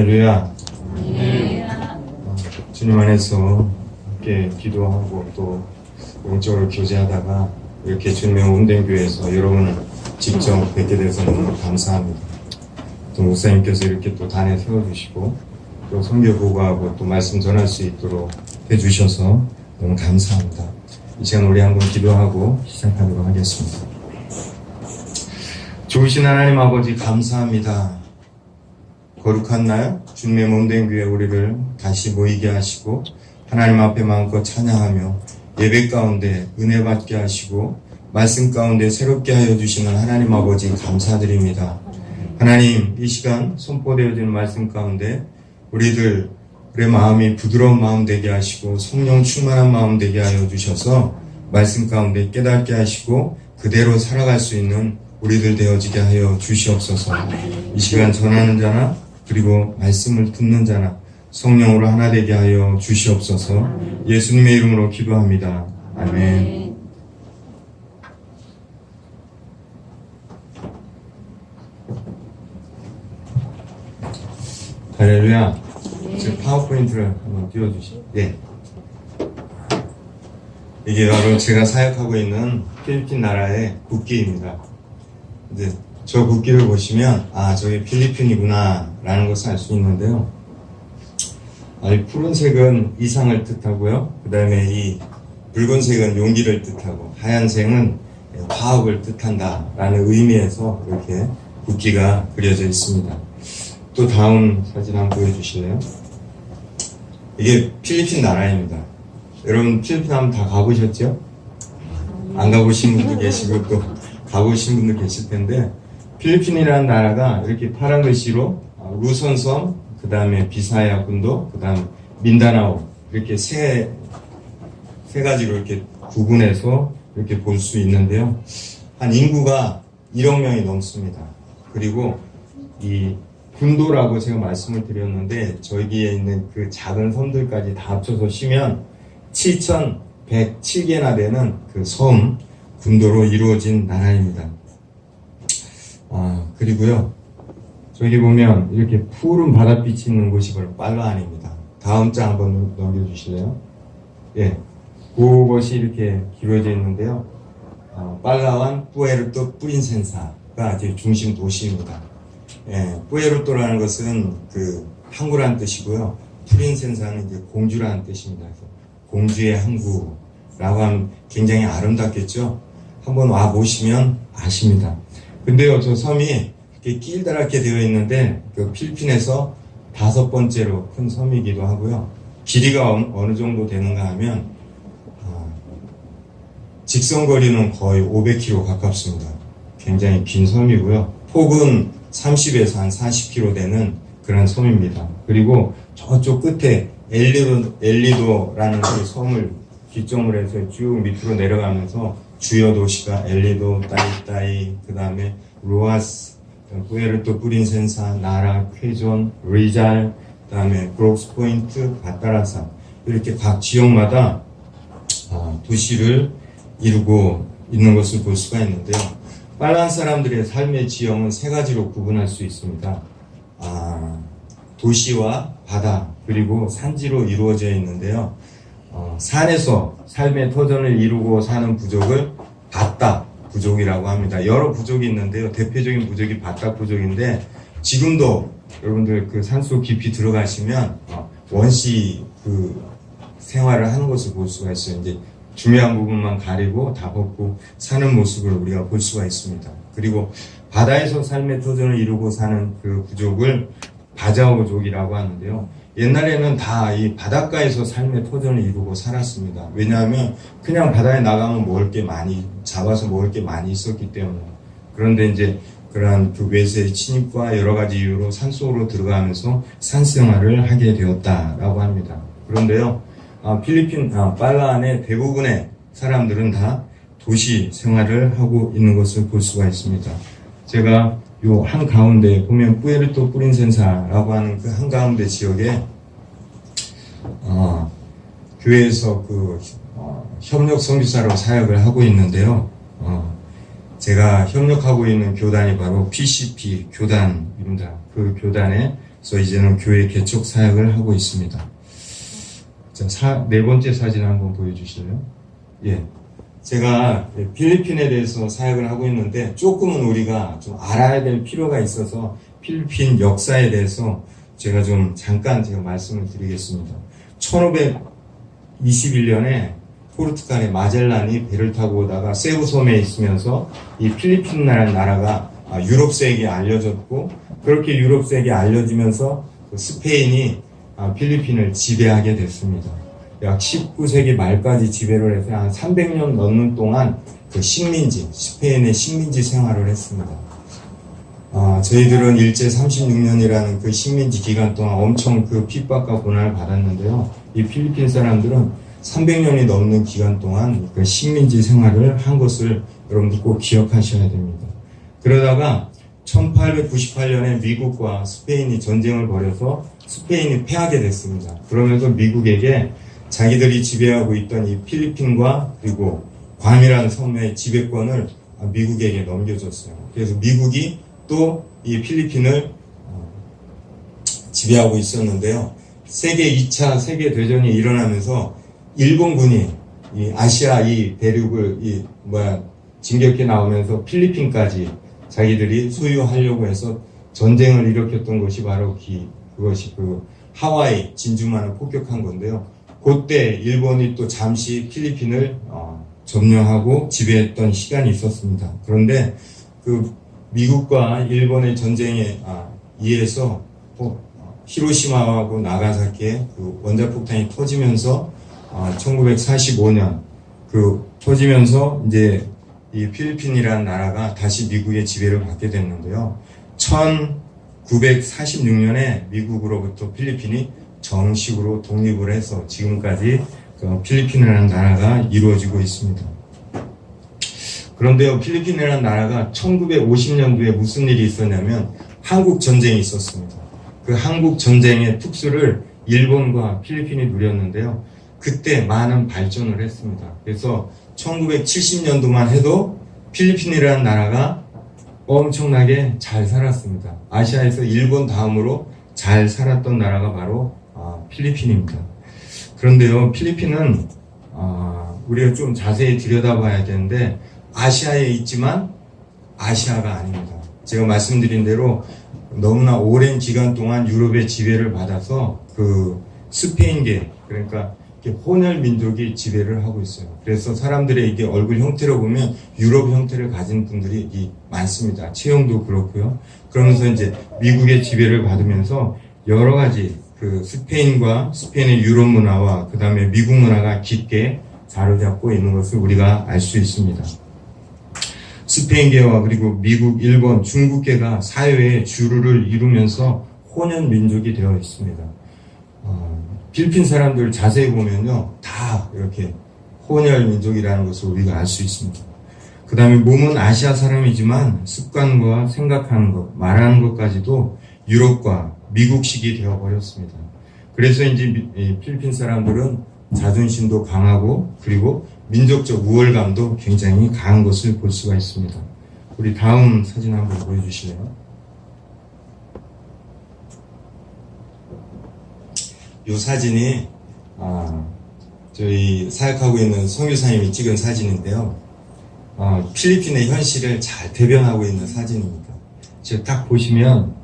할렐루야. 주님 안에서 함께 기도하고 또 영적으로 교제하다가 이렇게 주님의 몸된 교회에서 여러분을 직접 뵙게 돼서 너무 감사합니다. 또 목사님께서 이렇게 또 단에 세워주시고 또 선교 보고하고 또 말씀 전할 수 있도록 해주셔서 너무 감사합니다. 이 시간 우리 한번 기도하고 시작하도록 하겠습니다. 좋으신 하나님 아버지 감사합니다. 거룩한 날 주님의 몸된 교회 우리를 다시 모이게 하시고 하나님 앞에 마음껏 찬양하며 예배 가운데 은혜 받게 하시고 말씀 가운데 새롭게 하여 주시는 하나님 아버지 감사드립니다. 하나님, 이 시간 선포되어지는 말씀 가운데 우리들의 마음이 부드러운 마음 되게 하시고 성령 충만한 마음 되게 하여 주셔서 말씀 가운데 깨닫게 하시고 그대로 살아갈 수 있는 우리들 되어지게 하여 주시옵소서. 이 시간 전하는 자나 그리고 말씀을 듣는 자나 성령으로 하나 되게 하여 주시옵소서. 예수님의 이름으로 기도합니다. 아멘. 할렐루야. 지금 파워포인트를 한번 띄워주시죠. 예. 이게 바로 제가 사역하고 있는 필리핀 나라의 국기입니다. 이제 저 국기를 보시면 저게 필리핀이구나 라는 것을 알 수 있는데요. 이 푸른색은 이상을 뜻하고요. 그 다음에 이 붉은색은 용기를 뜻하고 하얀색은 화합을 뜻한다 라는 의미에서 이렇게 국기가 그려져 있습니다. 또 다음 사진 한번 보여주실래요? 이게 필리핀 나라입니다. 여러분 필리핀 한번 다 가보셨죠? 안 가보신 분도 계시고 또 가보신 분도 계실 텐데 필리핀이라는 나라가 이렇게 파란 글씨로 루선섬, 그 다음에 비사야 군도, 그 다음 민다나오 이렇게 세 가지로 이렇게 구분해서 이렇게 볼 수 있는데요. 한 인구가 1억 명이 넘습니다. 그리고 이 군도라고 제가 말씀을 드렸는데 저기에 있는 그 작은 섬들까지 다 합쳐서 쉬면 7,107개나 되는 그 섬 군도로 이루어진 나라입니다. 그리고요, 저기 보면 이렇게 푸른 바닷빛이 있는 곳이 바로 빨라안입니다. 다음 장 한번 넘겨주실래요? 예, 그것이 이렇게 기울어져 있는데요. 빨라완 뿌에르토 프린센사가 제 중심 도시입니다. 예, 뿌에르토라는 것은 그 항구라는 뜻이고요. 프린센사는 이제 공주라는 뜻입니다. 그래서 공주의 항구라고 하면 굉장히 아름답겠죠? 한번 와 보시면 아십니다. 근데요, 저 섬이 이렇게 길다랗게 되어 있는데 그 필리핀에서 5번째로 큰 섬이기도 하고요. 길이가 어느 정도 되는가 하면 직선거리는 거의 500km 가깝습니다. 굉장히 긴 섬이고요. 폭은 30에서 한 40km 되는 그런 섬입니다. 그리고 저쪽 끝에 엘리도라는 그 섬을 기점으로 해서 쭉 밑으로 내려가면서 주요 도시가 엘리도, 따이따이, 그 다음에 로아스, 뿌에르토 프린센사, 나라, 쾌존, 리잘, 그 다음에 브록스 포인트, 바타라사 이렇게 각 지역마다 도시를 이루고 있는 것을 볼 수가 있는데요. 빨간 사람들의 삶의 지형은 3가지로 구분할 수 있습니다. 도시와 바다 그리고 산지로 이루어져 있는데요. 산에서 삶의 터전을 이루고 사는 부족을 바딱 부족이라고 합니다. 여러 부족이 있는데요. 대표적인 부족이 바딱 부족인데 지금도 여러분들 그 산속 깊이 들어가시면 원시 그 생활을 하는 것을 볼 수가 있어요. 이제 중요한 부분만 가리고 다 벗고 사는 모습을 우리가 볼 수가 있습니다. 그리고 바다에서 삶의 터전을 이루고 사는 그 부족을 바자오족이라고 하는데요. 옛날에는 다 이 바닷가에서 삶의 터전을 이루고 살았습니다. 왜냐하면 그냥 바다에 나가면 먹을 게 많이 잡아서 먹을 게 많이 있었기 때문에. 그런데 이제 그러한 그 외세의 침입과 여러 가지 이유로 산속으로 들어가면서 산생활을 하게 되었다라고 합니다. 그런데요, 필리핀 빨라안의 대부분의 사람들은 다 도시 생활을 하고 있는 것을 볼 수가 있습니다. 제가 요 한가운데 보면 뿌에르토 프린센사라고 하는 그 한가운데 지역에 교회에서 그 협력 선교사로 사역을 하고 있는데요. 제가 협력하고 있는 교단이 바로 PCP 교단입니다. 그 교단의 그래서 이제는 교회 개척 사역을 하고 있습니다. 자, 네 번째 사진 한번 보여주실래요? 예. 제가 필리핀에 대해서 사역을 하고 있는데 조금은 우리가 좀 알아야 될 필요가 있어서 필리핀 역사에 대해서 제가 좀 잠깐 제가 말씀을 드리겠습니다. 1521년에 포르투갈의 마젤란이 배를 타고 오다가 세부 섬에 있으면서 이 필리핀이라는 나라가 유럽세에게 알려졌고, 그렇게 유럽세에게 알려지면서 스페인이 필리핀을 지배하게 됐습니다. 약 19세기 말까지 지배를 해서 한 300년 넘는 동안 그 식민지, 스페인의 식민지 생활을 했습니다. 저희들은 일제 36년이라는 그 식민지 기간 동안 엄청 그 핍박과 고난을 받았는데요. 이 필리핀 사람들은 300년이 넘는 기간 동안 그 식민지 생활을 한 것을 여러분들 꼭 기억하셔야 됩니다. 그러다가 1898년에 미국과 스페인이 전쟁을 벌여서 스페인이 패하게 됐습니다. 그러면서 미국에게 자기들이 지배하고 있던 이 필리핀과 그리고 괌이라는 섬의 지배권을 미국에게 넘겨줬어요. 그래서 미국이 또 이 필리핀을 지배하고 있었는데요. 세계 2차 세계대전이 일어나면서 일본군이 이 아시아 이 대륙을 진격해 나오면서 필리핀까지 자기들이 소유하려고 해서 전쟁을 일으켰던 것이 바로 그것이 그 하와이 진주만을 폭격한 건데요. 그때 일본이 또 잠시 필리핀을 점령하고 지배했던 시간이 있었습니다. 그런데 그 미국과 일본의 전쟁에 의해서 히로시마하고 나가사키에 그 원자폭탄이 터지면서 1945년 그 터지면서 이제 이 필리핀이라는 나라가 다시 미국의 지배를 받게 됐는데요. 1946년에 미국으로부터 필리핀이 정식으로 독립을 해서 지금까지 그 필리핀이라는 나라가 이루어지고 있습니다. 그런데요, 필리핀이라는 나라가 1950년도에 무슨 일이 있었냐면 한국 전쟁이 있었습니다. 그 한국 전쟁의 특수를 일본과 필리핀이 누렸는데요. 그때 많은 발전을 했습니다. 그래서 1970년도만 해도 필리핀이라는 나라가 엄청나게 잘 살았습니다. 아시아에서 일본 다음으로 잘 살았던 나라가 바로 필리핀입니다. 그런데요, 필리핀은 우리가 좀 자세히 들여다봐야 되는데 아시아에 있지만 아시아가 아닙니다. 제가 말씀드린 대로 너무나 오랜 기간 동안 유럽의 지배를 받아서 그 스페인계, 그러니까 혼혈 민족이 지배를 하고 있어요. 그래서 사람들의 이게 얼굴 형태로 보면 유럽 형태를 가진 분들이 많습니다. 체형도 그렇고요. 그러면서 이제 미국의 지배를 받으면서 여러 가지 그 스페인과 스페인의 유럽 문화와 그 다음에 미국 문화가 깊게 자리잡고 있는 것을 우리가 알 수 있습니다. 스페인계와 그리고 미국, 일본, 중국계가 사회의 주류를 이루면서 혼혈 민족이 되어 있습니다. 필리핀 사람들 자세히 보면요, 다 이렇게 혼혈 민족이라는 것을 우리가 알 수 있습니다. 그 다음에 몸은 아시아 사람이지만 습관과 생각하는 것, 말하는 것까지도 유럽과 미국식이 되어버렸습니다. 그래서 이제 필리핀 사람들은 자존심도 강하고 그리고 민족적 우월감도 굉장히 강한 것을 볼 수가 있습니다. 우리 다음 사진 한번 보여주실래요? 이 사진이 저희 사역하고 있는 선교사님이 찍은 사진인데요. 필리핀의 현실을 잘 대변하고 있는 사진입니다. 지금 딱 보시면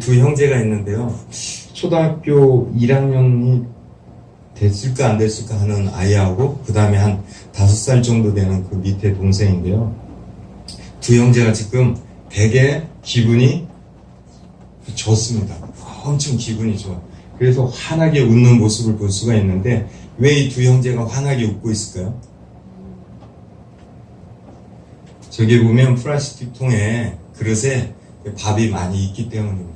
두 형제가 있는데요. 초등학교 1학년이 됐을까 안 됐을까 하는 아이하고 그 다음에 한 5살 정도 되는 그 밑에 동생인데요. 두 형제가 지금 되게 기분이 좋습니다. 엄청 기분이 좋아. 그래서 환하게 웃는 모습을 볼 수가 있는데 왜 이 두 형제가 환하게 웃고 있을까요? 저기 보면 플라스틱 통에 그릇에 밥이 많이 있기 때문입니다.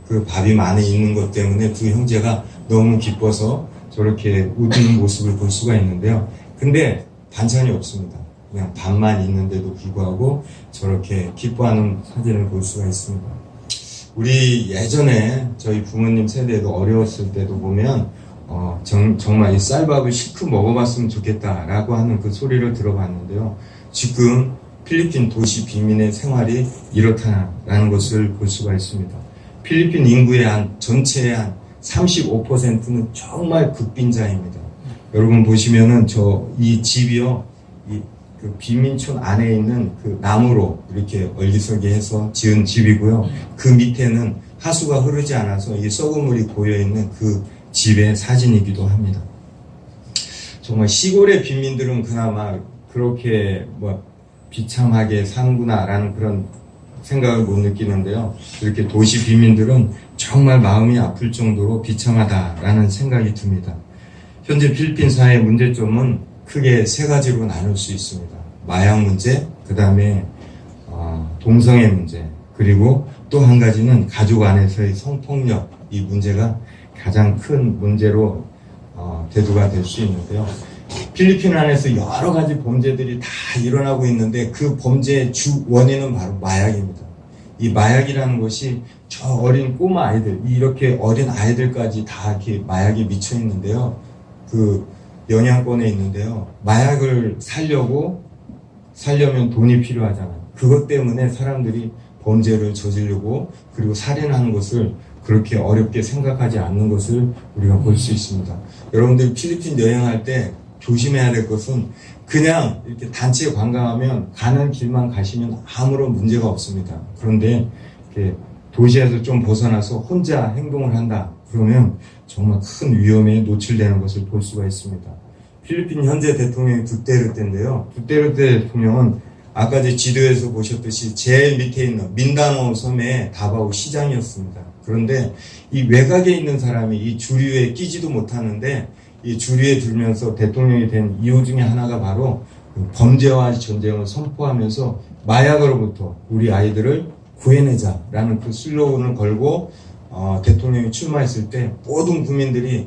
그 밥이 많이 있는 것 때문에 두 형제가 너무 기뻐서 저렇게 웃는 모습을 볼 수가 있는데요. 근데 반찬이 없습니다. 그냥 밥만 있는데도 불구하고 저렇게 기뻐하는 사진을 볼 수가 있습니다. 우리 예전에 저희 부모님 세대도 어려웠을 때도 보면 정말 이 쌀밥을 실컷 먹어봤으면 좋겠다라고 하는 그 소리를 들어봤는데요. 지금 필리핀 도시 빈민의 생활이 이렇다라는 것을 볼 수가 있습니다. 필리핀 인구의 전체의 한 35%는 정말 극빈자입니다. 여러분 보시면은 이 집이요, 그 빈민촌 안에 있는 그 나무로 이렇게 얼기설기해서 지은 집이고요. 그 밑에는 하수가 흐르지 않아서 이 썩은 물이 고여 있는 그 집의 사진이기도 합니다. 정말 시골의 빈민들은 그나마 그렇게 비참하게 사는구나라는 그런 생각을 못 느끼는데요. 이렇게 도시 빈민들은 정말 마음이 아플 정도로 비참하다라는 생각이 듭니다. 현재 필리핀 사회의 문제점은 크게 세 가지로 나눌 수 있습니다. 마약 문제, 그 다음에 동성애 문제, 그리고 또 한 가지는 가족 안에서의 성폭력, 이 문제가 가장 큰 문제로 대두가 될 수 있는데요. 필리핀 안에서 여러 가지 범죄들이 다 일어나고 있는데 그 범죄의 주 원인은 바로 마약입니다. 이 마약이라는 것이 저 어린 꼬마 아이들, 이렇게 어린 아이들까지 다 이렇게 마약이 미쳐 있는데요. 그 영향권에 있는데요. 마약을 살려면 돈이 필요하잖아요. 그것 때문에 사람들이 범죄를 저지르고 그리고 살인하는 것을 그렇게 어렵게 생각하지 않는 것을 우리가 볼 수 있습니다. 여러분들 필리핀 여행할 때 조심해야 될 것은 그냥 이렇게 단체 관광하면 가는 길만 가시면 아무런 문제가 없습니다. 그런데 이렇게 도시에서 좀 벗어나서 혼자 행동을 한다. 그러면 정말 큰 위험에 노출되는 것을 볼 수가 있습니다. 필리핀 현재 대통령이 두테르테인데요. 두테르테 대통령은 아까 지도에서 보셨듯이 제일 밑에 있는 민다나오 섬의 다바오 시장이었습니다. 그런데 이 외곽에 있는 사람이 이 주류에 끼지도 못하는데 이 주류에 들면서 대통령이 된 이유 중에 하나가 바로 범죄와 전쟁을 선포하면서 마약으로부터 우리 아이들을 구해내자라는 그 슬로건을 걸고 대통령이 출마했을 때 모든 국민들이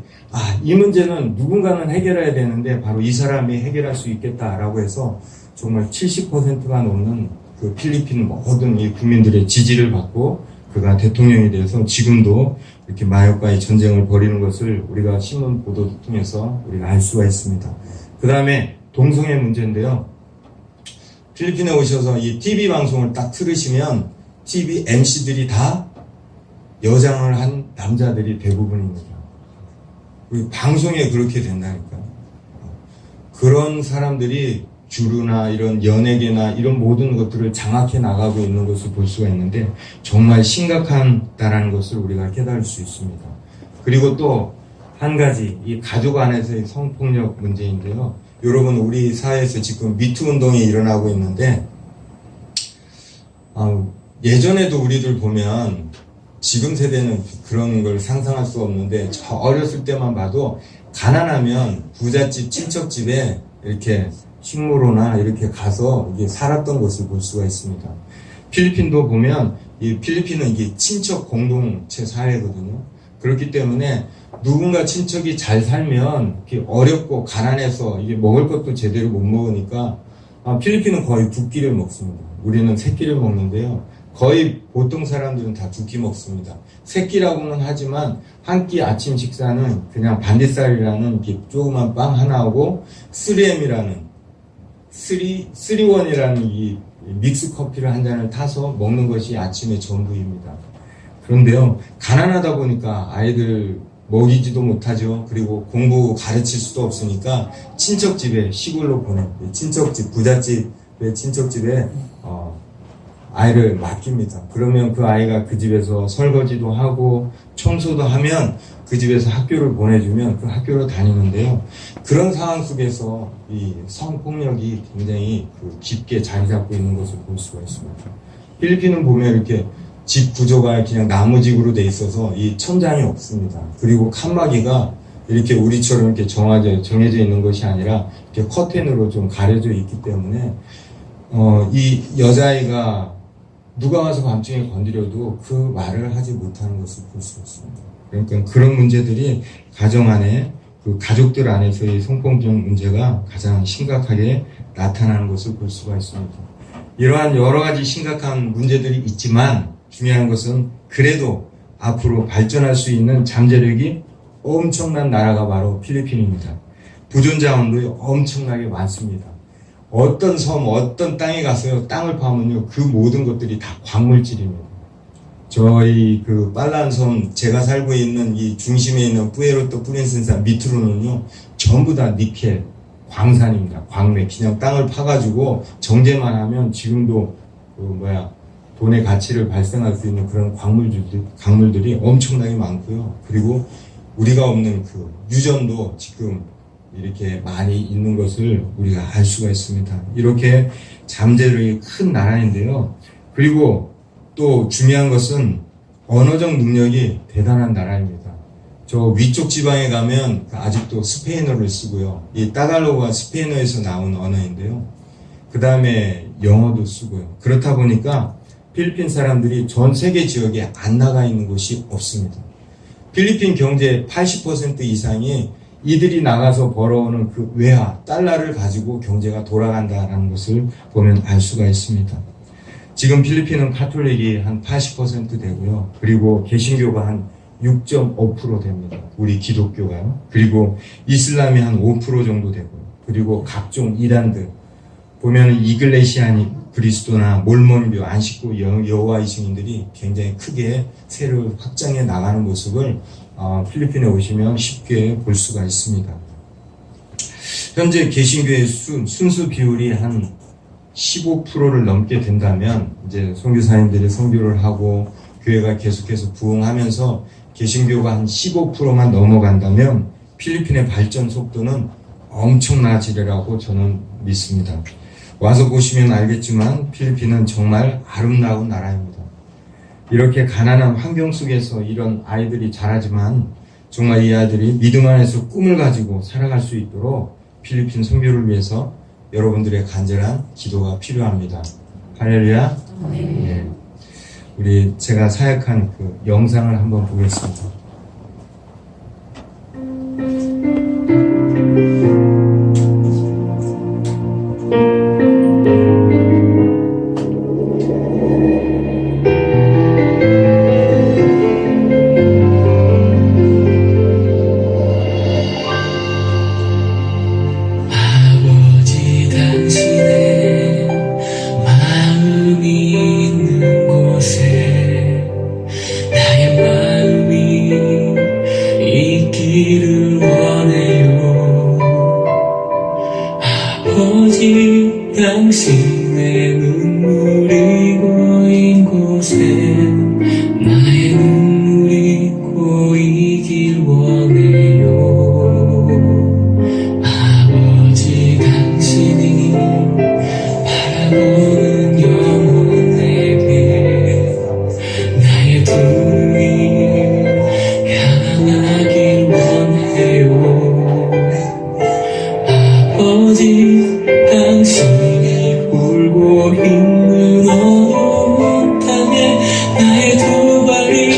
이 문제는 누군가는 해결해야 되는데 바로 이 사람이 해결할 수 있겠다라고 해서 정말 70%가 넘는 그 필리핀 모든 이 국민들의 지지를 받고 그가 대통령이 돼서 지금도 이렇게 마약과의 전쟁을 벌이는 것을 우리가 신문 보도를 통해서 우리가 알 수가 있습니다. 그 다음에 동성애 문제인데요. 필리핀에 오셔서 이 TV 방송을 딱 틀으시면 TV MC들이 다 여장을 한 남자들이 대부분입니다. 방송에 그렇게 된다니까요. 그런 사람들이 주류나 이런 연예계나 이런 모든 것들을 장악해 나가고 있는 것을 볼 수가 있는데 정말 심각하다는 것을 우리가 깨달을 수 있습니다. 그리고 또 한 가지 이 가족 안에서의 성폭력 문제인데요. 여러분 우리 사회에서 지금 미투 운동이 일어나고 있는데 예전에도 우리들 보면 지금 세대는 그런 걸 상상할 수 없는데 저 어렸을 때만 봐도 가난하면 부잣집 친척집에 이렇게 식무로나 이렇게 가서 이게 살았던 것을 볼 수가 있습니다. 필리핀도 보면 이 필리핀은 이게 친척 공동체 사회거든요. 그렇기 때문에 누군가 친척이 잘 살면 이렇게 어렵고 가난해서 이게 먹을 것도 제대로 못 먹으니까 필리핀은 거의 두 끼를 먹습니다. 우리는 세 끼를 먹는데요. 거의 보통 사람들은 다 두 끼 먹습니다. 세 끼라고는 하지만 한 끼 아침 식사는 그냥 반딧살이라는 이렇게 조그만 빵 하나하고 3M이라는 3원이라는 이 믹스 커피를 한 잔을 타서 먹는 것이 아침의 전부입니다. 그런데요, 가난하다 보니까 아이들 먹이지도 못하죠. 그리고 공부 가르칠 수도 없으니까 친척집에 시골로 친척집, 부잣집의 친척집에 아이를 맡깁니다. 그러면 그 아이가 그 집에서 설거지도 하고 청소도 하면 그 집에서 학교를 보내주면 그 학교로 다니는데요. 그런 상황 속에서 이 성폭력이 굉장히 깊게 자리 잡고 있는 것을 볼 수가 있습니다. 필리핀은 보면 이렇게 집 구조가 그냥 나무집으로 돼 있어서 이 천장이 없습니다. 그리고 칸막이가 이렇게 우리처럼 이렇게 정해져 있는 것이 아니라 이렇게 커튼으로 좀 가려져 있기 때문에 이 여자아이가 누가 와서 밤중에 건드려도 그 말을 하지 못하는 것을 볼 수 있습니다. 그러니까 그런 문제들이 가정 안에 그 가족들 안에서의 성폭력 문제가 가장 심각하게 나타나는 것을 볼 수가 있습니다. 이러한 여러 가지 심각한 문제들이 있지만 중요한 것은 그래도 앞으로 발전할 수 있는 잠재력이 엄청난 나라가 바로 필리핀입니다. 부존 자원도 엄청나게 많습니다. 어떤 섬, 어떤 땅에 가서요, 땅을 파면요, 그 모든 것들이 다 광물질입니다. 저희 그 빨란섬 제가 살고 있는 이 중심에 있는 푸에르토 프린세사 밑으로는요 전부 다 니켈 광산입니다. 광맥 그냥 땅을 파가지고 정제만 하면 지금도 돈의 가치를 발생할 수 있는 그런 광물들이 엄청나게 많고요. 그리고 우리가 없는 그 유전도 지금 이렇게 많이 있는 것을 우리가 알 수가 있습니다. 이렇게 잠재력이 큰 나라인데요. 그리고 또 중요한 것은 언어적 능력이 대단한 나라입니다. 저 위쪽 지방에 가면 아직도 스페인어를 쓰고요. 이 따갈로그가 스페인어에서 나온 언어인데요. 그 다음에 영어도 쓰고요. 그렇다 보니까 필리핀 사람들이 전 세계 지역에 안 나가 있는 곳이 없습니다. 필리핀 경제의 80% 이상이 이들이 나가서 벌어오는 그 외화, 달러를 가지고 경제가 돌아간다는 것을 보면 알 수가 있습니다. 지금 필리핀은 카톨릭이 한 80% 되고요. 그리고 개신교가 한 6.5% 됩니다. 우리 기독교가요. 그리고 이슬람이 한 5% 정도 되고요. 그리고 각종 이단들 보면은 이글레시아니 그리스도나 몰몬교, 안식구, 여호와의 증인들이 굉장히 크게 세를 확장해 나가는 모습을 필리핀에 오시면 쉽게 볼 수가 있습니다. 현재 개신교의 순수 비율이 한 15%를 넘게 된다면 이제 선교사님들이 선교를 하고 교회가 계속해서 부흥하면서 개신교가 한 15%만 넘어간다면 필리핀의 발전 속도는 엄청나지리라고 저는 믿습니다. 와서 보시면 알겠지만 필리핀은 정말 아름다운 나라입니다. 이렇게 가난한 환경 속에서 이런 아이들이 자라지만 정말 이 아이들이 믿음 안에서 꿈을 가지고 살아갈 수 있도록 필리핀 선교를 위해서 여러분들의 간절한 기도가 필요합니다. 할렐루야. 네. 우리 제가 사역한 그 영상을 한번 보겠습니다. 당신의 눈물이 고인 곳에 나의 눈물이 고이길 원해요. 아버지 당신이 바라보는 영혼에게 나의 두 눈이 향하길 원해요. 아버지 당신이 울고 있는 어두운 땅에 나의 두 발이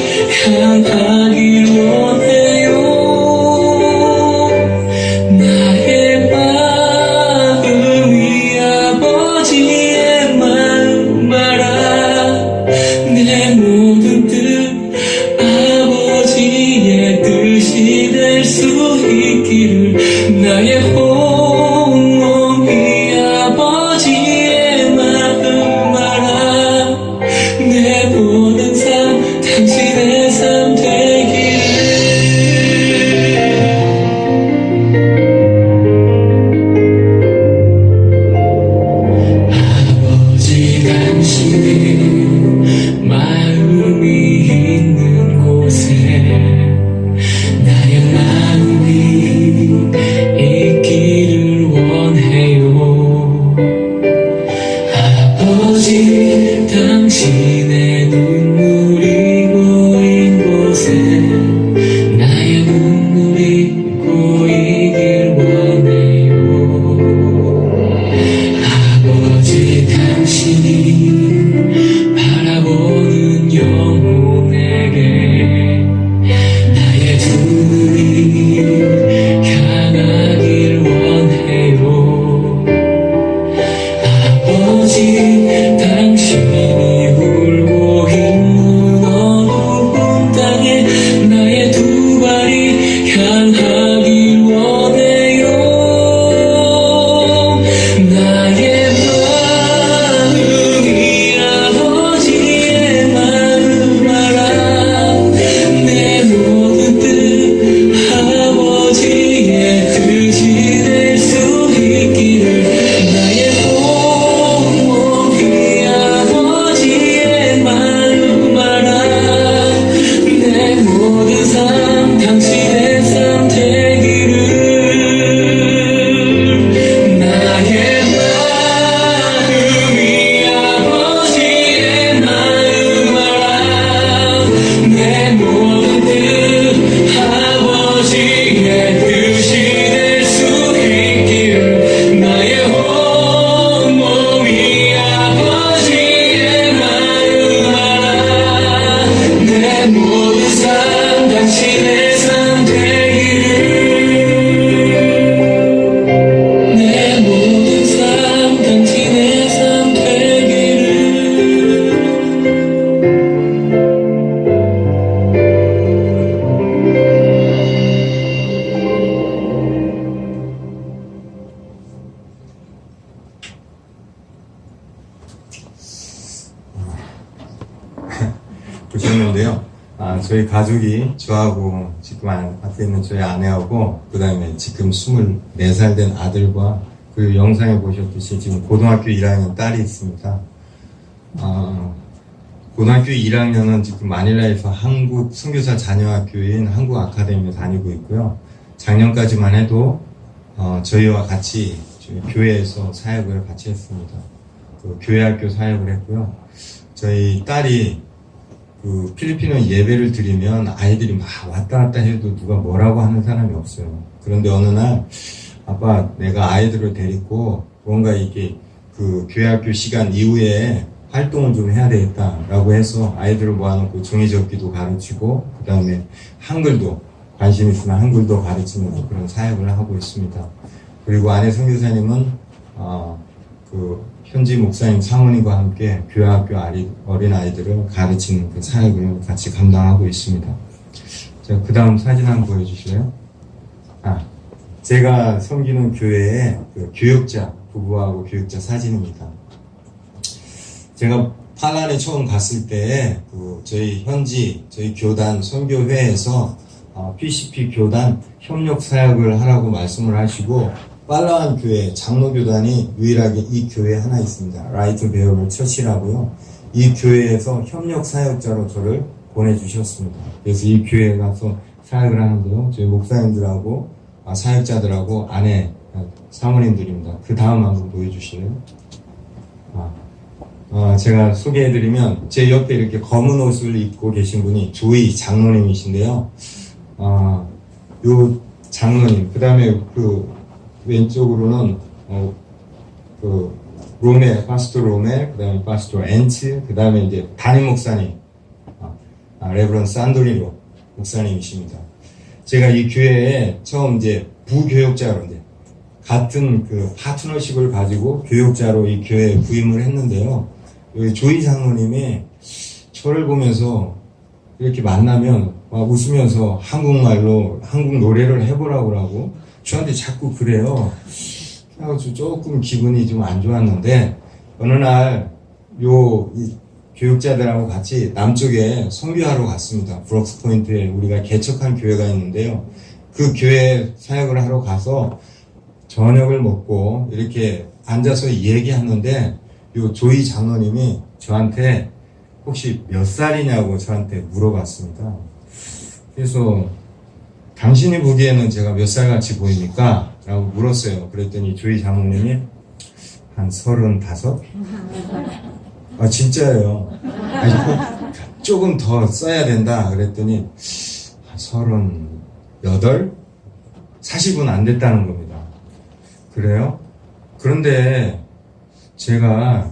향하길 원해요. 나의 마음이 아버지의 마음 알아. 내 모든 뜻 아버지의 뜻이 될 수 있기를 나의 아버지의 마음 보셨는데요. 저희 가족이 저하고 지금 앞에 있는 저희 아내하고 그 다음에 지금 24살 된 아들과 그 영상에 보셨듯이 지금 고등학교 1학년 딸이 있습니다. 고등학교 1학년은 지금 마닐라에서 한국 선교사 자녀학교인 한국 아카데미에 다니고 있고요. 작년까지만 해도 저희와 같이 저희 교회에서 사역을 같이 했습니다. 그 교회학교 사역을 했고요. 저희 딸이 그 필리핀은 예배를 드리면 아이들이 막 왔다 갔다 해도 누가 뭐라고 하는 사람이 없어요. 그런데 어느 날 아빠 내가 아이들을 데리고 뭔가 이게 그 교회학교 시간 이후에 활동을 좀 해야 되겠다라고 해서 아이들을 모아놓고 종이접기도 가르치고 그 다음에 한글도 관심 있으면 한글도 가르치는 그런 사역을 하고 있습니다. 그리고 아내 선교사님은 그 현지 목사님 사모님과 함께 교회학교 어린 아이들을 가르치는 그 사역을 같이 감당하고 있습니다. 자, 그 다음 사진 한번 보여주실래요? 제가 섬기는 교회의 그 교육자 부부하고 교육자 사진입니다. 제가 팔란에 처음 갔을 때 저희 교단 선교회에서 PCP 교단 협력 사역을 하라고 말씀을 하시고 팔란 교회 장로교단이 유일하게 이 교회에 하나 있습니다. 라이트 베어럴 처치라고요. 이 교회에서 협력 사역자로 저를 보내주셨습니다. 그래서 이 교회에 가서 사역을 하는데요. 저희 목사님들하고 사역자들하고 아내 사모님들입니다. 그 다음 한번 보여주실래요? 제가 소개해드리면 제 옆에 이렇게 검은 옷을 입고 계신 분이 조이 장로님이신데요. 요 장로님, 그 다음에 그 왼쪽으로는 그 로멜, 파스토 로멜, 그 다음에 파스토 엔츠, 그 다음에 이제 담임 목사님, 레브런 산도리노 목사님이십니다. 제가 이 교회에 처음 이제 부교육자로 이제 같은 그 파트너십을 가지고 교육자로 이 교회에 부임을 했는데요. 여기 조이 장로님이 저를 보면서 이렇게 만나면 막 웃으면서 한국말로 한국 노래를 해보라고 하고 저한테 자꾸 그래요. 그래서 조금 기분이 좀 안 좋았는데 어느 날 이 교육자들하고 같이 남쪽에 선교하러 갔습니다. 브록스 포인트에 우리가 개척한 교회가 있는데요. 그 교회 사역을 하러 가서 저녁을 먹고 이렇게 앉아서 얘기하는데 요 조이 장로님이 저한테 혹시 몇 살이냐고 저한테 물어봤습니다. 그래서 당신이 보기에는 제가 몇 살 같이 보입니까? 라고 물었어요. 그랬더니 조이 장로님이 한 35? 진짜예요. 조금 더 써야 된다. 그랬더니 한 38? 40은 안 됐다는 겁니다. 그래요? 그런데 제가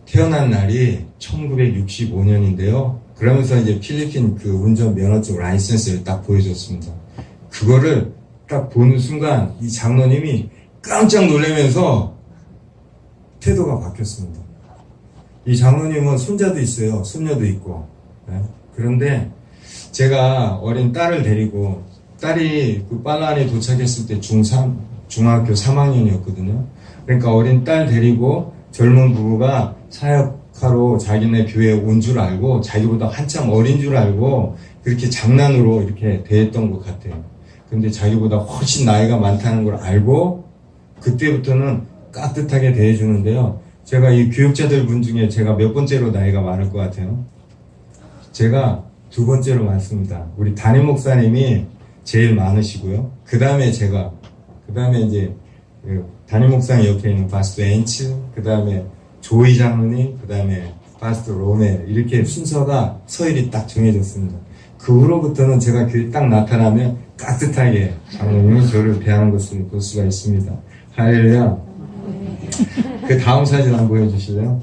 태어난 날이 1965년인데요. 그러면서 이제 필리핀 그 운전 면허증 라이센스를 딱 보여줬습니다. 그거를 딱 보는 순간 이 장로님이 깜짝 놀라면서 태도가 바뀌었습니다. 이 장로님은 손자도 있어요. 손녀도 있고. 네? 그런데 제가 어린 딸을 데리고 딸이 그 팔란에 도착했을 때 중학교 3학년이었거든요. 그러니까 어린 딸 데리고 젊은 부부가 사역하러 자기네 교회에 온 줄 알고 자기보다 한참 어린 줄 알고 그렇게 장난으로 이렇게 대했던 것 같아요. 근데 자기보다 훨씬 나이가 많다는 걸 알고 그때부터는 깍듯하게 대해주는데요. 제가 이 교육자들 분 중에 제가 몇 번째로 나이가 많을 것 같아요? 제가 2번째로 많습니다. 우리 담임 목사님이 제일 많으시고요. 그 다음에 이제 담임 목사님 옆에 있는 파스토 엔츠, 그 다음에 조이 장로님, 그 다음에 파스토 로멜, 이렇게 순서가 서열이 딱 정해졌습니다. 그 후로부터는 제가 교회 딱 나타나면 깍듯하게 장로님이 저를 대하는 것을 볼 수가 있습니다. 할렐루야. 그 다음 사진 한번 보여주실래요?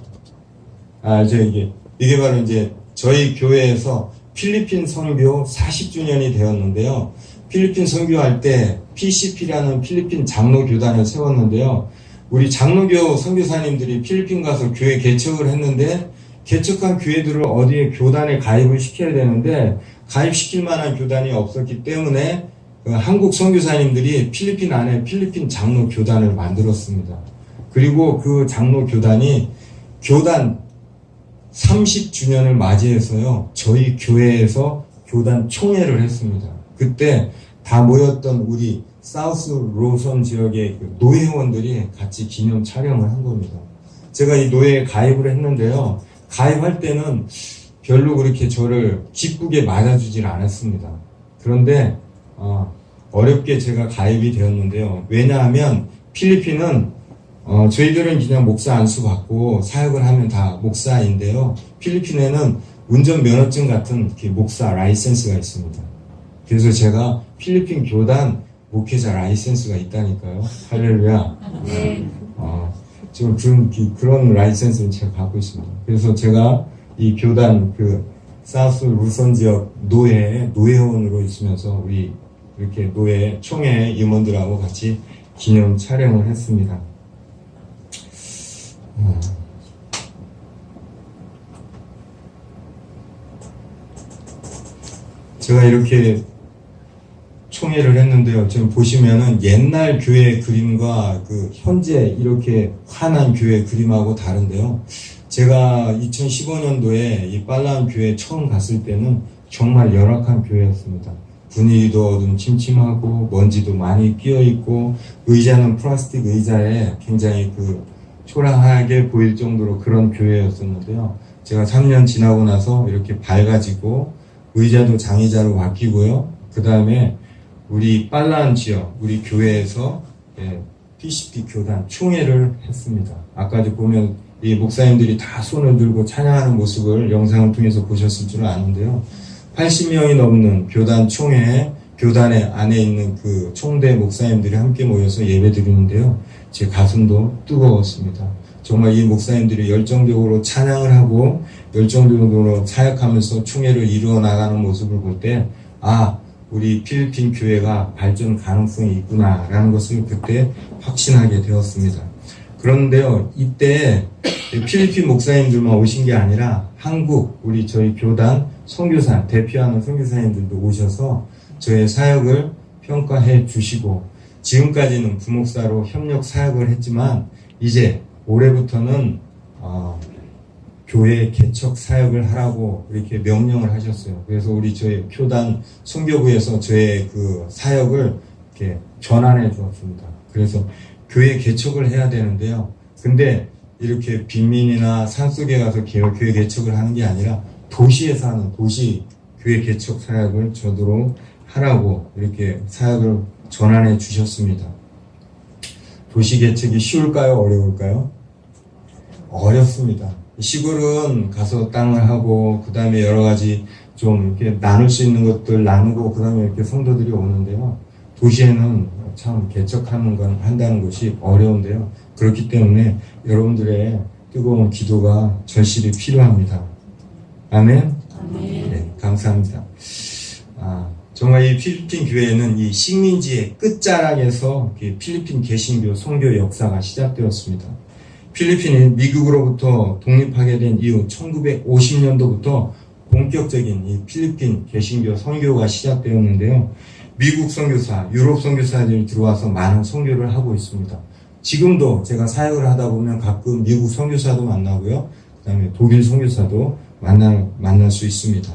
이게 바로 이제 저희 교회에서 필리핀 선교 40주년이 되었는데요. 필리핀 선교할 때 PCP라는 필리핀 장로교단을 세웠는데요. 우리 장로교 선교사님들이 필리핀 가서 교회 개척을 했는데 개척한 교회들을 어디에 교단에 가입을 시켜야 되는데 가입시킬 만한 교단이 없었기 때문에 한국 선교사님들이 필리핀 안에 필리핀 장로교단을 만들었습니다. 그리고 그 장로교단이 교단 30주년을 맞이해서요, 저희 교회에서 교단 총회를 했습니다. 그때 다 모였던 우리 사우스 로선 지역의 그 노회원들이 같이 기념 촬영을 한 겁니다. 제가 이 노회에 가입을 했는데요, 가입할 때는 별로 그렇게 저를 기쁘게 맞아주질 않았습니다. 그런데 어렵게 제가 가입이 되었는데요. 왜냐하면 필리핀은 저희들은 그냥 목사 안수 받고 사역을 하면 다 목사인데요. 필리핀에는 운전면허증 같은 목사 라이센스가 있습니다. 그래서 제가 필리핀 교단 목회자 라이센스가 있다니까요. 할렐루야. 네. 지금 그런 라이센스를 제가 갖고 있습니다. 그래서 제가 이 교단 사우스 루선 지역 노회원으로 있으면서 우리 이렇게 노회 총회 임원들하고 같이 기념 촬영을 했습니다. 제가 이렇게 총회를 했는데요. 지금 보시면은 옛날 교회 그림과 현재 이렇게 환한 교회 그림하고 다른데요. 제가 2015년도에 이 빨라운 교회 처음 갔을 때는 정말 열악한 교회였습니다. 분위기도 좀 침침하고 먼지도 많이 끼어있고 의자는 플라스틱 의자에 굉장히 초라하게 보일 정도로 그런 교회였었는데요. 제가 3년 지나고 나서 이렇게 밝아지고 의자도 장의자로 바뀌고요. 그 다음에 우리 빨라한 지역, 우리 교회에서 PCP 교단 총회를 했습니다. 아까도 보면 이 목사님들이 다 손을 들고 찬양하는 모습을 영상을 통해서 보셨을 줄 아는데요. 80명이 넘는 교단 총회에 교단의 안에 있는 총대 목사님들이 함께 모여서 예배 드리는데요. 제 가슴도 뜨거웠습니다. 정말 이 목사님들이 열정적으로 찬양을 하고 열정적으로 사역하면서 총회를 이루어 나가는 모습을 볼 때 우리 필리핀 교회가 발전 가능성이 있구나라는 것을 그때 확신하게 되었습니다. 그런데요, 이때 필리핀 목사님들만 오신 게 아니라 우리 저희 교단 선교사, 대표하는 선교사님들도 오셔서 저의 사역을 평가해 주시고, 지금까지는 부목사로 협력 사역을 했지만 이제 올해부터는 교회 개척 사역을 하라고 이렇게 명령을 하셨어요. 그래서 우리 저희 교단 선교부에서 저의 사역을 이렇게 전환해 주었습니다. 그래서 교회 개척을 해야 되는데요. 근데 이렇게 빈민이나 산속에 가서 교회 개척을 하는 게 아니라 도시에서 하는 도시 교회 개척 사역을 저도록 하라고 이렇게 사역을 전환해 주셨습니다. 도시 개척이 쉬울까요? 어려울까요? 어렵습니다. 시골은 가서 땅을 하고 그 다음에 여러 가지 좀 이렇게 나눌 수 있는 것들 나누고 그 다음에 이렇게 성도들이 오는데요. 도시에는 참 개척하는 건 한다는 것이 어려운데요. 그렇기 때문에 여러분들의 뜨거운 기도가 절실히 필요합니다. 아멘? 네, 감사합니다. 정말 이 필리핀 교회는 이 식민지의 끝자락에서 필리핀 개신교 선교 역사가 시작되었습니다. 필리핀이 미국으로부터 독립하게 된 이후 1950년도부터 본격적인 이 필리핀 개신교 선교가 시작되었는데요. 미국 선교사, 유럽 선교사들이 들어와서 많은 선교를 하고 있습니다. 지금도 제가 사역을 하다 보면 가끔 미국 선교사도 만나고요. 그 다음에 독일 선교사도 만날 수 있습니다.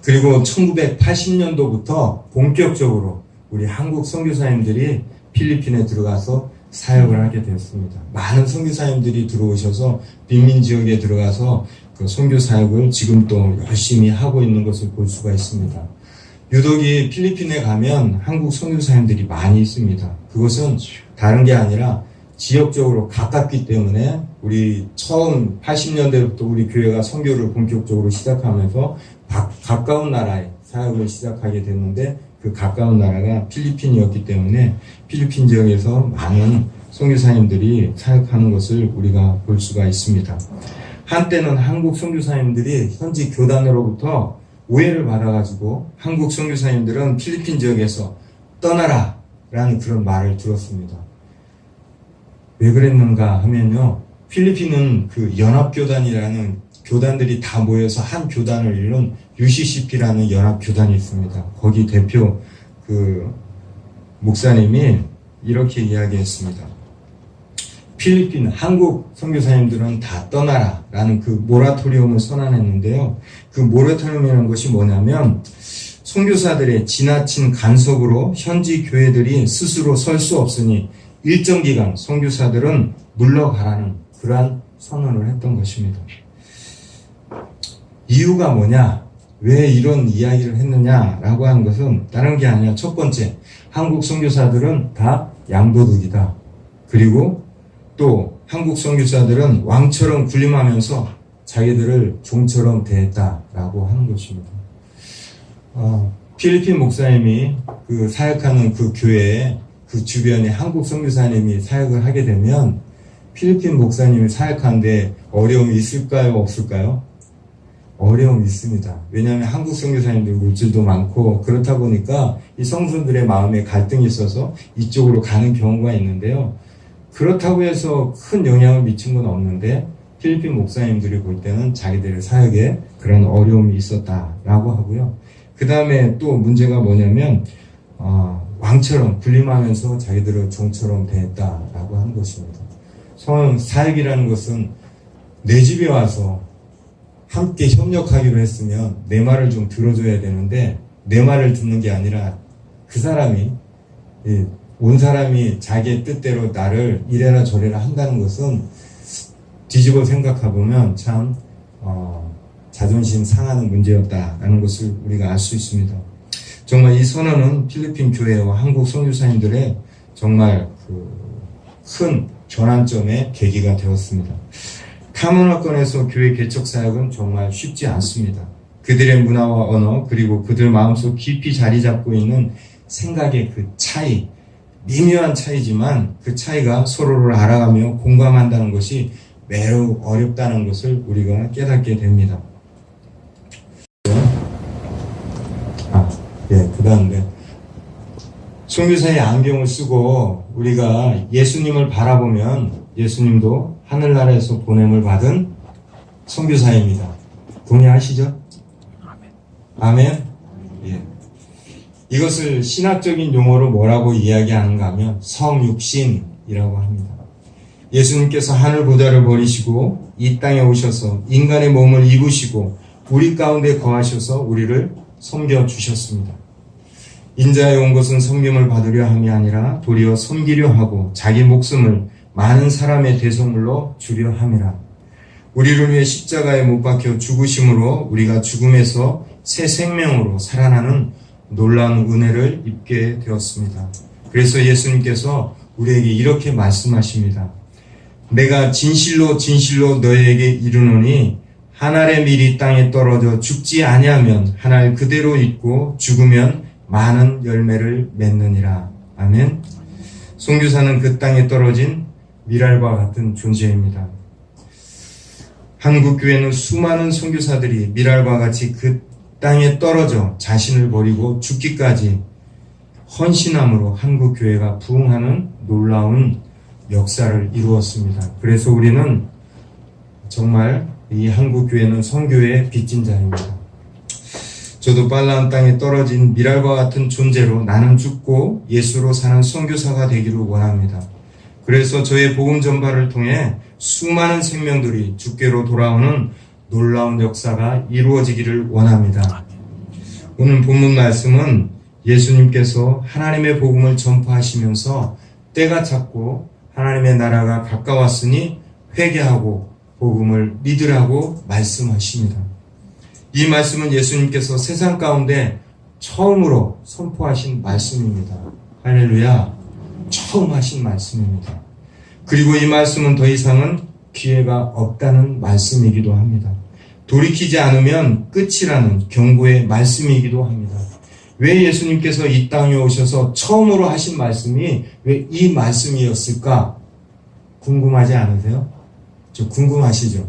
그리고 1980년도부터 본격적으로 우리 한국 선교사님들이 필리핀에 들어가서 사역을 하게 되었습니다. 많은 선교사님들이 들어오셔서 빈민 지역에 들어가서 선교 사역을 지금도 열심히 하고 있는 것을 볼 수가 있습니다. 유독이 필리핀에 가면 한국 선교사님들이 많이 있습니다. 그것은 다른 게 아니라 지역적으로 가깝기 때문에 우리 처음 80년대부터 우리 교회가 선교를 본격적으로 시작하면서 가까운 나라에 사역을 시작하게 됐는데 그 가까운 나라가 필리핀이었기 때문에 필리핀 지역에서 많은 선교사님들이 사역하는 것을 우리가 볼 수가 있습니다. 한때는 한국 선교사님들이 현지 교단으로부터 오해를 받아가지고 한국 선교사님들은 필리핀 지역에서 떠나라 라는 그런 말을 들었습니다. 왜 그랬는가 하면요, 필리핀은 연합교단이라는 교단들이 다 모여서 한 교단을 이룬 UCCP라는 연합교단이 있습니다. 거기 대표 목사님이 이렇게 이야기했습니다. 필리핀, 한국 선교사님들은 다 떠나라라는 그 모라토리움을 선언했는데요. 그 모라토리움이라는 것이 뭐냐면 선교사들의 지나친 간섭으로 현지 교회들이 스스로 설 수 없으니 일정 기간 선교사들은 물러가라는 그러한 선언을 했던 것입니다. 이유가 뭐냐? 왜 이런 이야기를 했느냐라고 하는 것은 다른 게 아니라 첫 번째, 한국 선교사들은 다 양도둑이다. 그리고 또 한국 선교사들은 왕처럼 군림하면서 자기들을 종처럼 대했다라고 하는 것입니다. 필리핀 목사님이 그 사역하는 그 교회에 그 주변에 한국 선교사님이 사역을 하게 되면 필리핀 목사님이 사역하는데 어려움이 있을까요? 없을까요? 어려움이 있습니다. 왜냐하면 한국 선교사님들 물질도 많고 그렇다 보니까 이 성도들의 마음에 갈등이 있어서 이쪽으로 가는 경우가 있는데요. 그렇다고 해서 큰 영향을 미친 건 없는데 필리핀 목사님들이 볼 때는 자기들의 사역에 그런 어려움이 있었다라고 하고요. 그 다음에 또 문제가 뭐냐면 왕처럼 군림하면서 자기들을 종처럼 대했다라고 하는 것입니다. 사역이라는 것은 내 집에 와서 함께 협력하기로 했으면 내 말을 좀 들어줘야 되는데 내 말을 듣는 게 아니라 그 사람이 온 사람이 자기의 뜻대로 나를 이래라 저래라 한다는 것은 뒤집어 생각해보면 참 자존심 상하는 문제였다라는 것을 우리가 알 수 있습니다. 정말 이 선언은 필리핀 교회와 한국 선교사님들의 정말 큰 전환점의 계기가 되었습니다. 타문화권에서 교회 개척 사역은 정말 쉽지 않습니다. 그들의 문화와 언어 그리고 그들 마음속 깊이 자리 잡고 있는 생각의 그 차이, 미묘한 차이지만 그 차이가 서로를 알아가며 공감한다는 것이 매우 어렵다는 것을 우리가 깨닫게 됩니다. 그 다음에 선교사의 안경을 쓰고 우리가 예수님을 바라보면 예수님도 하늘나라에서 보냄을 받은 선교사입니다. 동의하시죠? 아멘. 예. 이것을 신학적인 용어로 뭐라고 이야기하는가 하면 성육신이라고 합니다. 예수님께서 하늘 보좌를 버리시고 이 땅에 오셔서 인간의 몸을 입으시고 우리 가운데 거하셔서 우리를 섬겨주셨습니다. 인자에 온 것은 섬김을 받으려 함이 아니라 도리어 섬기려 하고 자기 목숨을 많은 사람의 대속물로 주려 함이라. 우리를 위해 십자가에 못 박혀 죽으심으로 우리가 죽음에서 새 생명으로 살아나는 놀라운 은혜를 입게 되었습니다. 그래서 예수님께서 우리에게 이렇게 말씀하십니다. 내가 진실로 진실로 너희에게 이르노니 한 알의 밀이 땅에 떨어져 죽지 아니하면 한 알 그대로 있고 죽으면 많은 열매를 맺느니라. 아멘. 선교사는 그 땅에 떨어진 밀알과 같은 존재입니다. 한국 교회는 수많은 선교사들이 밀알과 같이 그 땅에 떨어져 자신을 버리고 죽기까지 헌신함으로 한국 교회가 부흥하는 놀라운 역사를 이루었습니다. 그래서 우리는 정말 이 한국 교회는 선교의 빚진 자입니다. 저도 빨라한 땅에 떨어진 밀알과 같은 존재로 나는 죽고 예수로 사는 선교사가 되기를 원합니다. 그래서 저의 복음 전파를 통해 수많은 생명들이 주께로 돌아오는 놀라운 역사가 이루어지기를 원합니다. 오늘 본문 말씀은 예수님께서 하나님의 복음을 전파하시면서 때가 찼고 하나님의 나라가 가까웠으니 회개하고 복음을 믿으라고 말씀하십니다. 이 말씀은 예수님께서 세상 가운데 처음으로 선포하신 말씀입니다. 할렐루야. 처음 하신 말씀입니다. 그리고 이 말씀은 더 이상은 기회가 없다는 말씀이기도 합니다. 돌이키지 않으면 끝이라는 경고의 말씀이기도 합니다. 왜 예수님께서 이 땅에 오셔서 처음으로 하신 말씀이 왜 이 말씀이었을까? 궁금하지 않으세요? 저 궁금하시죠?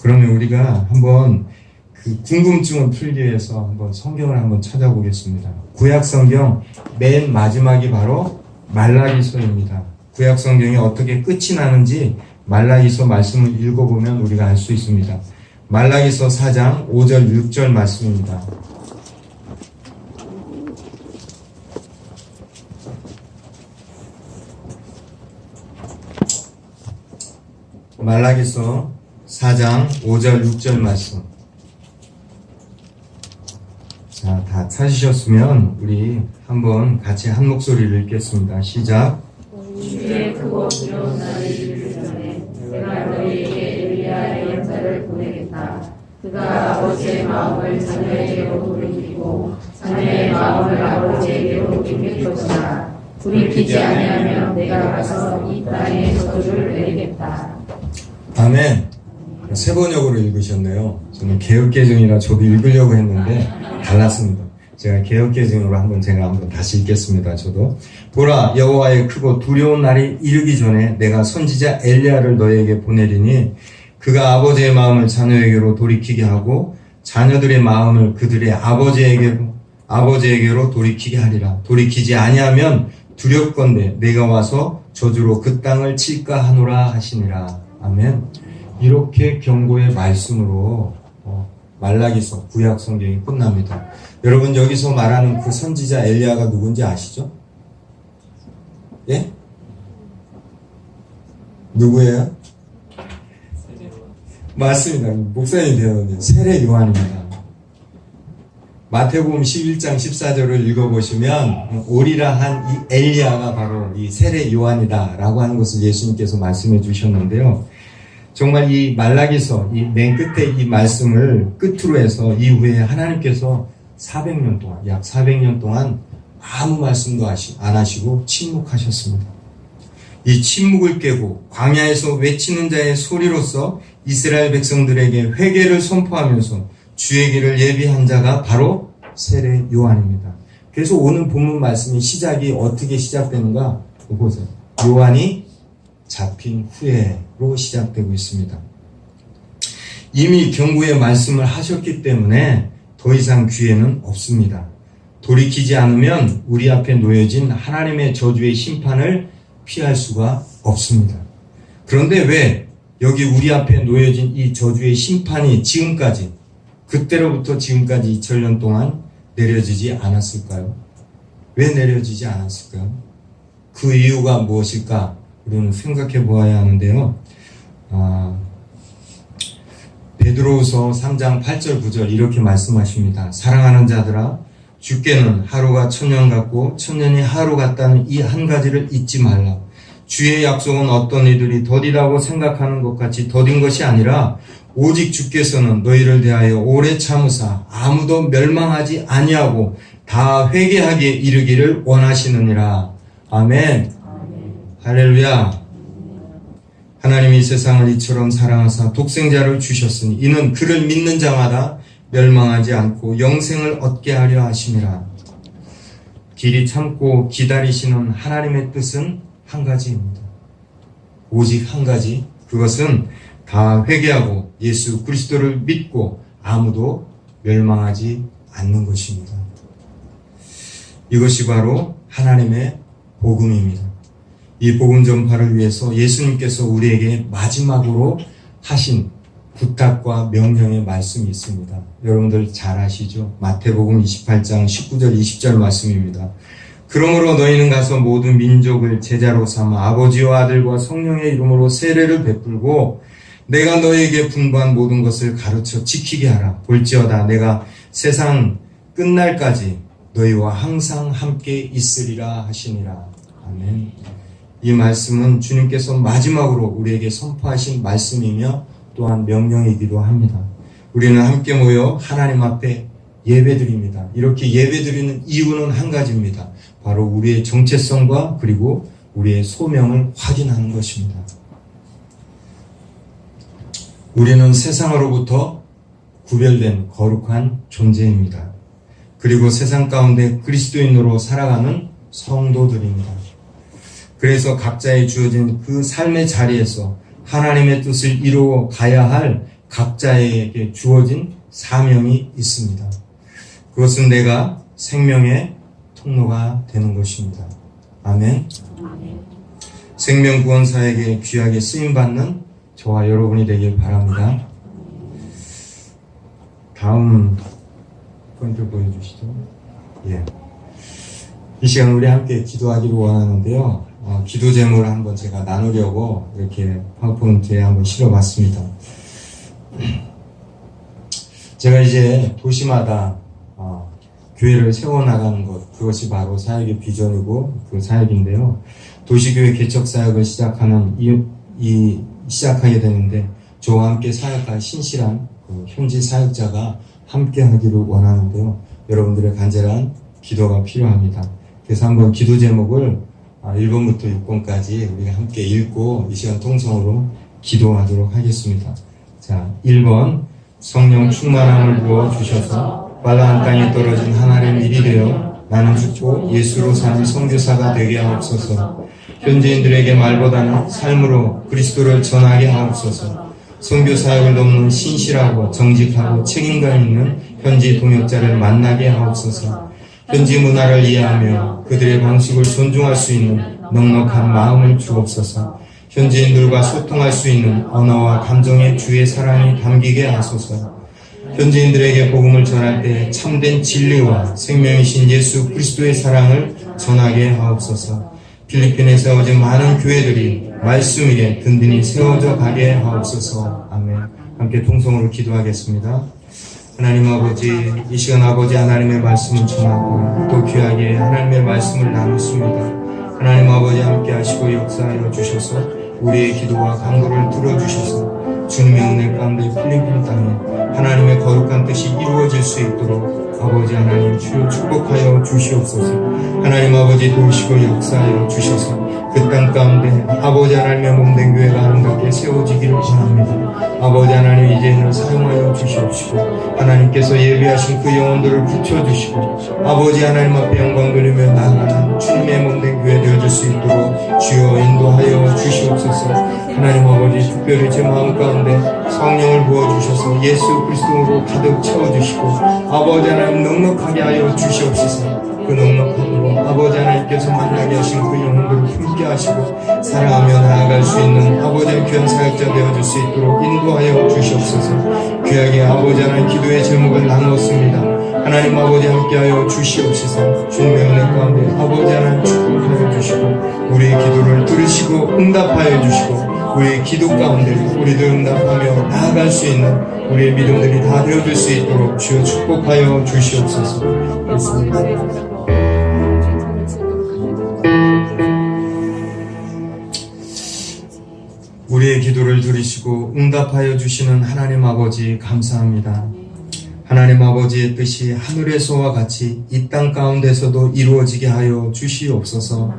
그러면 우리가 한번 그 궁금증을 풀기 위해서 한번 성경을 한번 찾아보겠습니다. 구약 성경 맨 마지막이 바로 말라기서입니다. 구약 성경이 어떻게 끝이 나는지 말라기서 말씀을 읽어보면 우리가 알 수 있습니다. 말라기서 4장 5절 6절 말씀입니다. 말라기서 4장 5절 6절 말씀. 자, 다 찾으셨으면 우리 한번 같이 한 목소리를 읽겠습니다. 시작. 주의 크고 두려운 날이 이르기 전에 내가 너희에게 엘리야의 연사를 보내겠다. 그가 아버지의 마음을 자녀에게로 돌이키고 자녀의 마음을 아버지에게로 돌릴 것이다. 돌이키지 아니하면 내가 가서 이 땅에 저주를 내리겠다. 아멘. 세 번역으로 읽으셨네요. 저는 개역개정이라 저도 읽으려고 했는데 달랐습니다. 제가 개역개정으로 한번 다시 읽겠습니다. 저도. 보라, 여호와의 크고 두려운 날이 이르기 전에 내가 선지자 엘리야를 너에게 보내리니 그가 아버지의 마음을 자녀에게로 돌이키게 하고 자녀들의 마음을 그들의 아버지에게로 돌이키게 하리라. 돌이키지 아니하면 두렵건대 내가 와서 저주로 그 땅을 칠까 하노라 하시니라. 아멘. 이렇게 경고의 말씀으로 말라기서 구약 성경이 끝납니다. 여러분, 여기서 말하는 그 선지자 엘리야가 누군지 아시죠? 예? 누구예요? 맞습니다. 목사님 되었는데 세례 요한입니다. 마태복음 11장 14절을 읽어보시면 오리라 한 이 엘리야가 바로 이 세례 요한이다 라고 하는 것을 예수님께서 말씀해 주셨는데요. 정말 이 말라기서 이 맨 끝에 이 말씀을 끝으로 해서 이후에 하나님께서 400년 동안, 약 400년 동안 아무 말씀도 안 하시고 침묵하셨습니다. 이 침묵을 깨고 광야에서 외치는 자의 소리로서 이스라엘 백성들에게 회개를 선포하면서 주의 길을 예비한 자가 바로 세례 요한입니다. 그래서 오늘 본문 말씀이 시작이 어떻게 시작되는가 보세요. 요한이 잡힌 후에로 시작되고 있습니다. 이미 경고의 말씀을 하셨기 때문에 더 이상 기회는 없습니다. 돌이키지 않으면 우리 앞에 놓여진 하나님의 저주의 심판을 피할 수가 없습니다. 그런데 왜 여기 우리 앞에 놓여진 이 저주의 심판이 지금까지, 그때로부터 지금까지 2000년 동안 내려지지 않았을까요? 왜 내려지지 않았을까요? 그 이유가 무엇일까? 우리는 생각해 보아야 하는데요. 베드로후서 3장 8절 9절 이렇게 말씀하십니다. 사랑하는 자들아, 주께는 하루가 천년 같고 천년이 하루 같다는 이 한 가지를 잊지 말라. 주의 약속은 어떤 이들이 더디다고 생각하는 것 같이 더딘 것이 아니라 오직 주께서는 너희를 대하여 오래 참으사 아무도 멸망하지 아니하고 다 회개하기에 이르기를 원하시느니라. 아멘. 할렐루야. 하나님이 세상을 이처럼 사랑하사 독생자를 주셨으니 이는 그를 믿는 자마다 멸망하지 않고 영생을 얻게 하려 하심이라. 길이 참고 기다리시는 하나님의 뜻은 한 가지입니다. 오직 한 가지. 그것은 다 회개하고 예수 그리스도를 믿고 아무도 멸망하지 않는 것입니다. 이것이 바로 하나님의 복음입니다. 이 복음 전파를 위해서 예수님께서 우리에게 마지막으로 하신 부탁과 명령의 말씀이 있습니다. 여러분들 잘 아시죠? 마태복음 28장 19절 20절 말씀입니다. 그러므로 너희는 가서 모든 민족을 제자로 삼아 아버지와 아들과 성령의 이름으로 세례를 베풀고 내가 너희에게 분부한 모든 것을 가르쳐 지키게 하라. 볼지어다 내가 세상 끝날까지 너희와 항상 함께 있으리라 하시니라. 아멘. 이 말씀은 주님께서 마지막으로 우리에게 선포하신 말씀이며 또한 명령이기도 합니다. 우리는 함께 모여 하나님 앞에 예배드립니다. 이렇게 예배드리는 이유는 한 가지입니다. 바로 우리의 정체성과 그리고 우리의 소명을 확인하는 것입니다. 우리는 세상으로부터 구별된 거룩한 존재입니다. 그리고 세상 가운데 그리스도인으로 살아가는 성도들입니다. 그래서 각자에 주어진 그 삶의 자리에서 하나님의 뜻을 이루어 가야 할 각자에게 주어진 사명이 있습니다. 그것은 내가 생명의 통로가 되는 것입니다. 아멘. 생명구원사에게 귀하게 쓰임받는 저와 여러분이 되길 바랍니다. 다음 포인트 보여주시죠. 예. 이 시간 우리 함께 기도하기를 원하는데요. 기도 제목을 한번 제가 나누려고 이렇게 파워포인트에 한번 실어봤습니다. 제가 이제 도시마다 교회를 세워나가는 것, 그것이 바로 사역의 비전이고 그 사역인데요. 도시교회 개척 사역을 시작하게 되는데 저와 함께 사역할 신실한 현지 사역자가 함께 하기를 원하는데요. 여러분들의 간절한 기도가 필요합니다. 그래서 한번 기도 제목을 1번부터 6번까지 우리가 함께 읽고 이 시간 통성으로 기도하도록 하겠습니다. 자, 1번 성령 충만함을 부어주셔서 빨간 땅에 떨어진 하나님 일이 되어 나는 죽고 예수로 사는 선교사가 되게 하옵소서. 현지인들에게 말보다는 삶으로 그리스도를 전하게 하옵소서. 선교 사역을 돕는 신실하고 정직하고 책임감 있는 현지 동역자를 만나게 하옵소서. 현지 문화를 이해하며 그들의 방식을 존중할 수 있는 넉넉한 마음을 주옵소서. 현지인들과 소통할 수 있는 언어와 감정의 주의 사랑이 담기게 하소서. 현지인들에게 복음을 전할 때 참된 진리와 생명이신 예수 그리스도의 사랑을 전하게 하옵소서. 필리핀에 세워진 많은 교회들이 말씀 위에 든든히 세워져 가게 하옵소서. 아멘. 함께 통성으로 기도하겠습니다. 하나님 아버지, 이 시간 아버지 하나님의 말씀을 전하고 또 귀하게 하나님의 말씀을 나눴습니다. 하나님 아버지 함께 하시고 역사하여 주셔서 우리의 기도와 간구를 들어주셔서 주님의 은혜 가운데 필리핀 땅에 하나님의 거룩한 뜻이 이루어질 수 있도록 아버지 하나님 주여 축복하여 주시옵소서. 하나님 아버지 도우시고 역사하여 주셔서 그 땅 가운데 아버지 하나님의 몸된 교회가 아름답게 세워지기를 원합니다. 아버지 하나님 이제는 사용하여 주시옵시고 하나님께서 예비하신 그 영혼들을 붙여주시고 아버지 하나님 앞에 영광 돌리며 나아가는 주님의 몸된 교회 되어질 수 있도록 주여 인도하여 주시옵소서. 하나님 아버지 특별히 제 마음 가운데 성령을 부어주셔서 예수 그리스도로 가득 채워주시고 아버지 하나님 넉넉하게 하여 주시옵소서. 그 넉넉함으로 아버지 하나님께서 만나게 하신 그 영혼들을 품게 하시고 사랑하며 나아갈 수 있는 아버지의 귀한 사역자 되어줄 수 있도록 인도하여 주시옵소서. 귀하게 아버지 하나님 기도의 제목을 나누었습니다. 하나님 아버지 함께하여 주시옵소서. 주님의 은혜 가운데 아버지 하나님 축복하여 주시고 우리의 기도를 들으시고 응답하여 주시고 우리의 기도 가운데 우리도 응답하며 나아갈 수 있는 우리의 믿음들이 다 되어줄 수 있도록 주여 축복하여 주시옵소서. 우리의 기도를 들으시고 응답하여 주시는 하나님 아버지 감사합니다. 하나님 아버지의 뜻이 하늘에서와 같이 이 땅 가운데서도 이루어지게 하여 주시옵소서.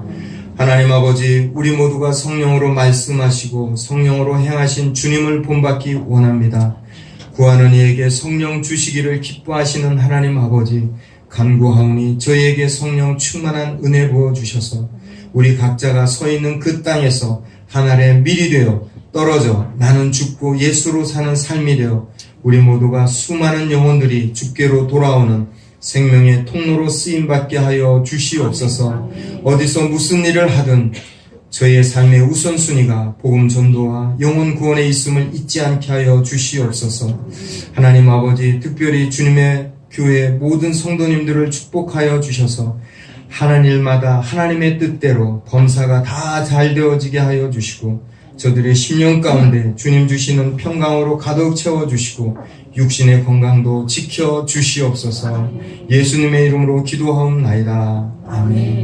하나님 아버지 우리 모두가 성령으로 말씀하시고 성령으로 행하신 주님을 본받기 원합니다. 구하는 이에게 성령 주시기를 기뻐하시는 하나님 아버지 간구하오니 저희에게 성령 충만한 은혜 부어주셔서 우리 각자가 서 있는 그 땅에서 하늘의 밀이 되어 떨어져 나는 죽고 예수로 사는 삶이 되어 우리 모두가 수많은 영혼들이 주께로 돌아오는 생명의 통로로 쓰임받게 하여 주시옵소서. 어디서 무슨 일을 하든 저희의 삶의 우선순위가 복음 전도와 영혼 구원에 있음을 잊지 않게 하여 주시옵소서. 하나님 아버지 특별히 주님의 교회 모든 성도님들을 축복하여 주셔서 하는 일마다 하나님의 뜻대로 범사가 다 잘 되어지게 하여 주시고 저들의 심령 가운데 주님 주시는 평강으로 가득 채워주시고 육신의 건강도 지켜 주시옵소서. 예수님의 이름으로 기도하옵나이다. 아멘.